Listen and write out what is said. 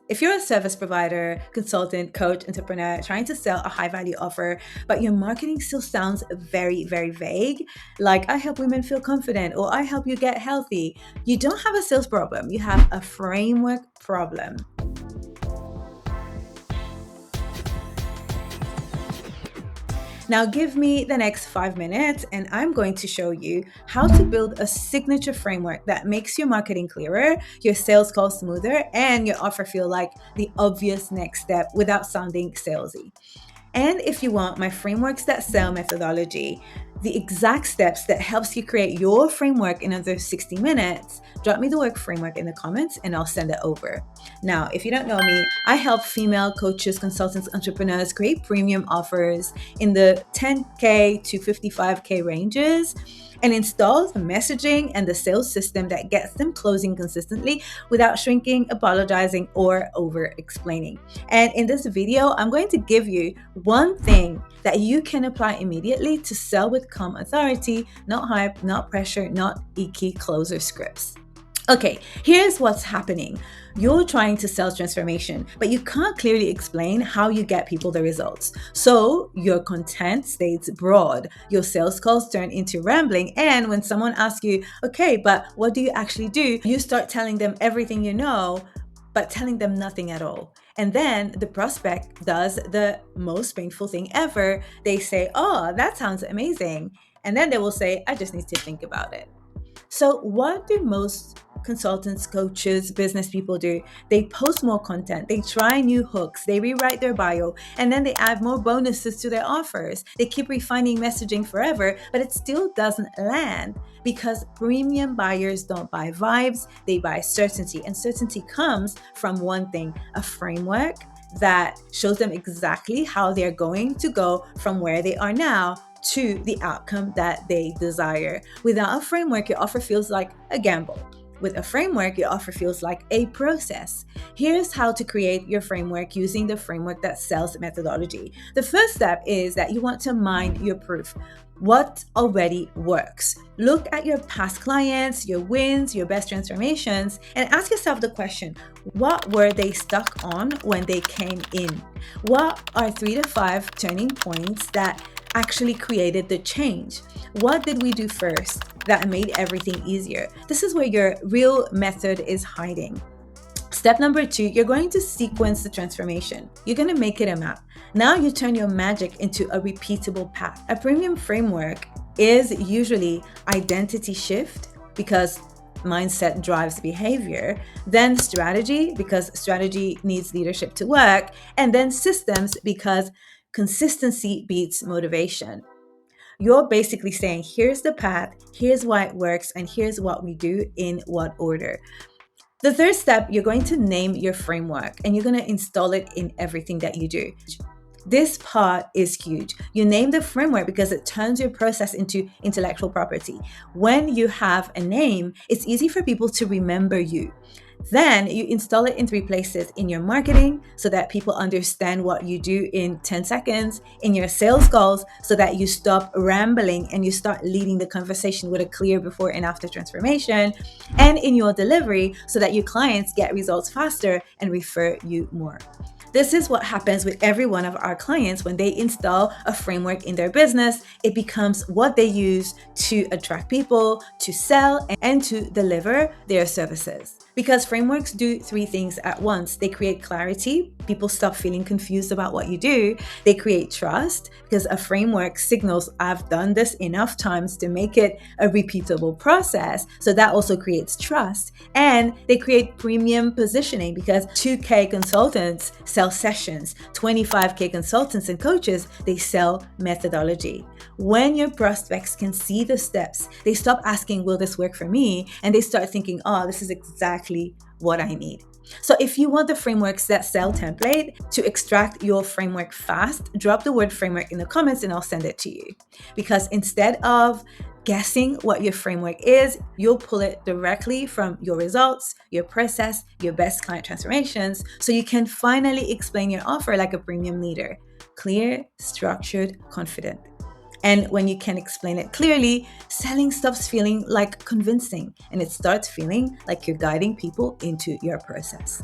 If you're a service provider, consultant, coach, entrepreneur trying to sell a high value offer, but your marketing still sounds very, very vague, like I help women feel confident or I help you get healthy, you don't have a sales problem, you have a framework problem. Now give me the next 5 minutes and I'm going to show you how to build a signature framework that makes your marketing clearer, your sales calls smoother, and your offer feel like the obvious next step without sounding salesy. And if you want my Frameworks That Sell methodology, the exact steps that helps you create your framework in under 60 minutes, drop me the word framework in the comments and I'll send it over. Now, if you don't know me, I help female coaches, consultants, entrepreneurs create premium offers in the 10K to 55K ranges and install the messaging and the sales system that gets them closing consistently without shrinking, apologizing, or over explaining. And in this video, I'm going to give you one thing that you can apply immediately to sell with calm authority, not hype, not pressure, not icky closer scripts. Okay, here's what's happening. You're trying to sell transformation, but you can't clearly explain how you get people the results. So your content stays broad, your sales calls turn into rambling, and when someone asks you, okay, but what do you actually do? You start telling them everything you know, but telling them nothing at all. And then the prospect does the most painful thing ever. They say, oh, that sounds amazing. And then they will say, I just need to think about it. So what do most consultants, coaches, business people do? They post more content, they try new hooks, they rewrite their bio, and then they add more bonuses to their offers. They keep refining messaging forever, but it still doesn't land because premium buyers don't buy vibes, they buy certainty. And certainty comes from one thing, a framework that shows them exactly how they're going to go from where they are now to the outcome that they desire. Without a framework, your offer feels like a gamble. With a framework, your offer feels like a process. Here's how to create your framework using the Framework That Sells methodology. The first step is that you want to mine your proof. What already works? Look at your past clients, your wins, your best transformations, and ask yourself the question, what were they stuck on when they came in? What are 3 to 5 turning points that actually created the change? What did we do first that made everything easier? This is where your real method is hiding. Step number 2, you're going to sequence the transformation. You're going to make it a map. Now you turn your magic into a repeatable path. A premium framework is usually identity shift because mindset drives behavior, then strategy because strategy needs leadership to work, and then systems because consistency beats motivation. You're basically saying, here's the path, here's why it works, and here's what we do in what order. The third step, you're going to name your framework and you're going to install it in everything that you do. This part is huge. You name the framework because it turns your process into intellectual property. When you have a name, it's easy for people to remember you. Then you install it in 3 places: in your marketing, so that people understand what you do in 10 seconds, in your sales calls, so that you stop rambling and you start leading the conversation with a clear before and after transformation, and in your delivery, so that your clients get results faster and refer you more. This is what happens with every one of our clients when they install a framework in their business. It becomes what they use to attract people, to sell, and to deliver their services. Because frameworks do 3 things at once. They create clarity. People stop feeling confused about what you do. They create trust because a framework signals I've done this enough times to make it a repeatable process. So that also creates trust. And they create premium positioning because 2K consultants sell sessions, 25K consultants and coaches, they sell methodology. When your prospects can see the steps, they stop asking, will this work for me? And they start thinking, oh, this is exactly what I need. So if you want the Frameworks That Sell template to extract your framework fast, drop the word framework in the comments and I'll send it to you. Because instead of guessing what your framework is, you'll pull it directly from your results, your process, your best client transformations, so you can finally explain your offer like a premium leader. Clear, structured, confident. And when you can explain it clearly, selling stops feeling like convincing and it starts feeling like you're guiding people into your process.